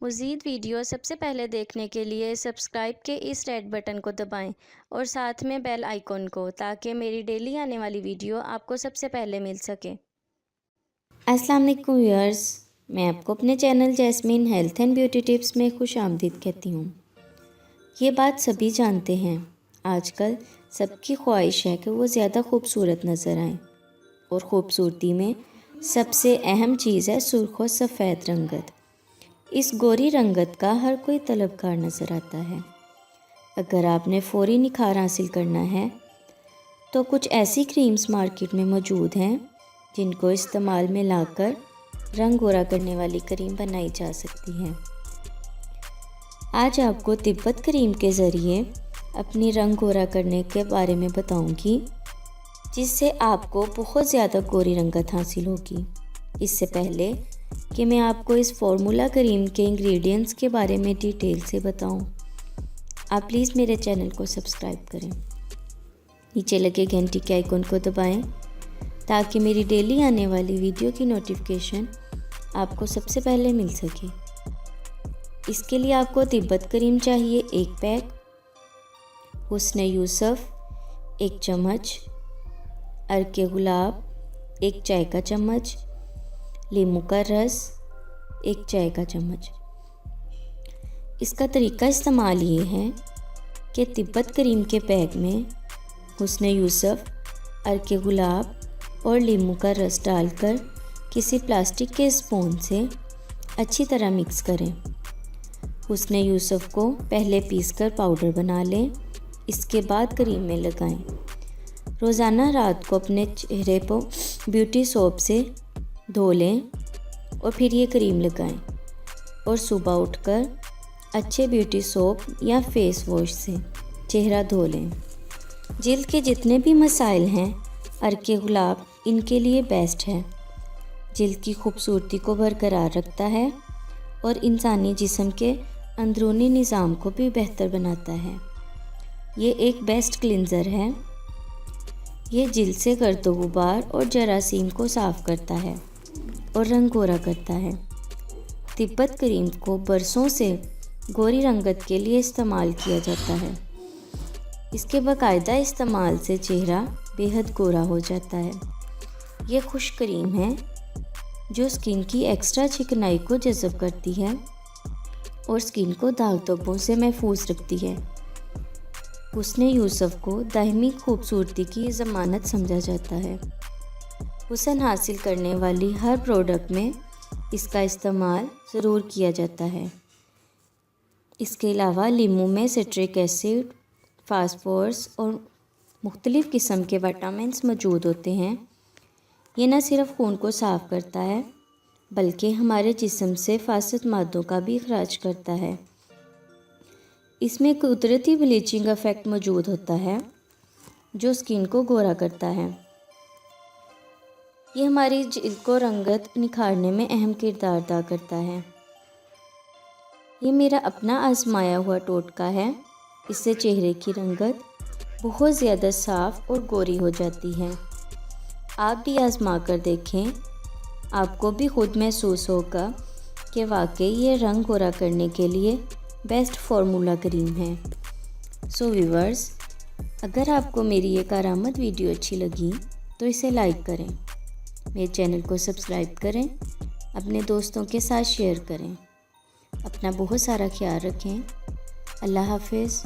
मज़ीद वीडियो सबसे पहले देखने के लिए सब्सक्राइब के इस रेड बटन को दबाएं और साथ में बेल आइकॉन को, ताकि मेरी डेली आने वाली वीडियो आपको सबसे पहले मिल सके। अस्सलाम वालेकुम व्यूअर्स, मैं आपको अपने channel jasmine health and beauty tips में खुश आमदीद कहती हूँ। ये बात सभी जानते हैं, आजकल सबकी ख्वाहिश है कि वो ज़्यादा खूबसूरत नज़र आएं, और ख़ूबसूरती में सबसे अहम चीज़ है सुर्ख और सफ़ेद रंगत। इस गोरी रंगत का हर कोई तलबगार नज़र आता है। अगर आपने फ़ौरी निखार हासिल करना है तो कुछ ऐसी क्रीम्स मार्केट में मौजूद हैं जिनको इस्तेमाल में लाकर रंग गोरा करने वाली क्रीम बनाई जा सकती है। आज आपको तिब्बत क्रीम के ज़रिए अपनी रंग गोरा करने के बारे में बताऊंगी, जिससे आपको बहुत ज़्यादा गोरी रंगत हासिल होगी। इससे पहले कि मैं आपको इस फार्मूला क्रीम के इंग्रेडिएंट्स के बारे में डिटेल से बताऊं, आप प्लीज़ मेरे चैनल को सब्सक्राइब करें। नीचे लगे घंटी के आइकन को दबाएं ताकि मेरी डेली आने वाली वीडियो की नोटिफिकेशन आपको सबसे पहले मिल सके। इसके लिए आपको तिब्बत क्रीम चाहिए 1 पैक, हुस्न यूसुफ 1 चम्मच, अर्के गुलाब 1 चाय का चम्मच, लीमू का रस 1 चाय का चम्मच। इसका तरीका इस्तेमाल ये है कि तिब्बत क्रीम के पैक में हुस्न यूसुफ, अर्के गुलाब और लीमू का रस डालकर किसी प्लास्टिक के स्पून से अच्छी तरह मिक्स करें। हुस्न यूसुफ को पहले पीसकर पाउडर बना लें, इसके बाद क्रीम में लगाएं। रोज़ाना रात को अपने चेहरे पर ब्यूटी सोप से धो लें और फिर ये क्रीम लगाएं, और सुबह उठकर अच्छे ब्यूटी सोप या फेस वॉश से चेहरा धो लें। जिल्द के जितने भी मसाइल हैं, अर्के गुलाब इनके लिए बेस्ट है। जिल्द की खूबसूरती को बरकरार रखता है और इंसानी जिस्म के अंदरूनी निज़ाम को भी बेहतर बनाता है। ये एक बेस्ट क्लिंज़र है। ये जिल्द से गर्द गुबार और जरासीम को साफ़ करता है और रंग गोरा करता है। तिब्बत क्रीम को बरसों से गोरी रंगत के लिए इस्तेमाल किया जाता है। इसके बाकायदा इस्तेमाल से चेहरा बेहद गोरा हो जाता है। ये खुश क्रीम है जो स्किन की एक्स्ट्रा चिकनाई को जज़ब करती है और स्किन को दाग धब्बों से महफूज रखती है। हुस्न यूसुफ को दायमी खूबसूरती की ज़मानत समझा जाता है। हुस्न हासिल करने वाली हर प्रोडक्ट में इसका इस्तेमाल ज़रूर किया जाता है। इसके अलावा लीमू में सिट्रिक एसिड, फास्फोरस और मुख्तलिफ़ किस्म के विटामिन्स मौजूद होते हैं। ये न सिर्फ खून को साफ़ करता है, बल्कि हमारे जिस्म से फासिद मादों का भी इखराज करता है। इसमें कुदरती ब्लीचिंग इफ़ेक्ट मौजूद होता है जो स्किन को गोरा करता है। ये हमारी जिल्द को रंगत निखारने में अहम किरदार अदा करता है। ये मेरा अपना आजमाया हुआ टोटका है। इससे चेहरे की रंगत बहुत ज़्यादा साफ़ और गोरी हो जाती है। आप भी आजमा कर देखें, आपको भी खुद महसूस होगा कि वाकई ये रंग गोरा करने के लिए बेस्ट फार्मूला क्रीम है। सो व्यूअर्स, अगर आपको मेरी ये कारआमद वीडियो अच्छी लगी तो इसे लाइक करें, मेरे चैनल को सब्सक्राइब करें, अपने दोस्तों के साथ शेयर करें। अपना बहुत सारा ख्याल रखें। अल्लाह हाफिज़।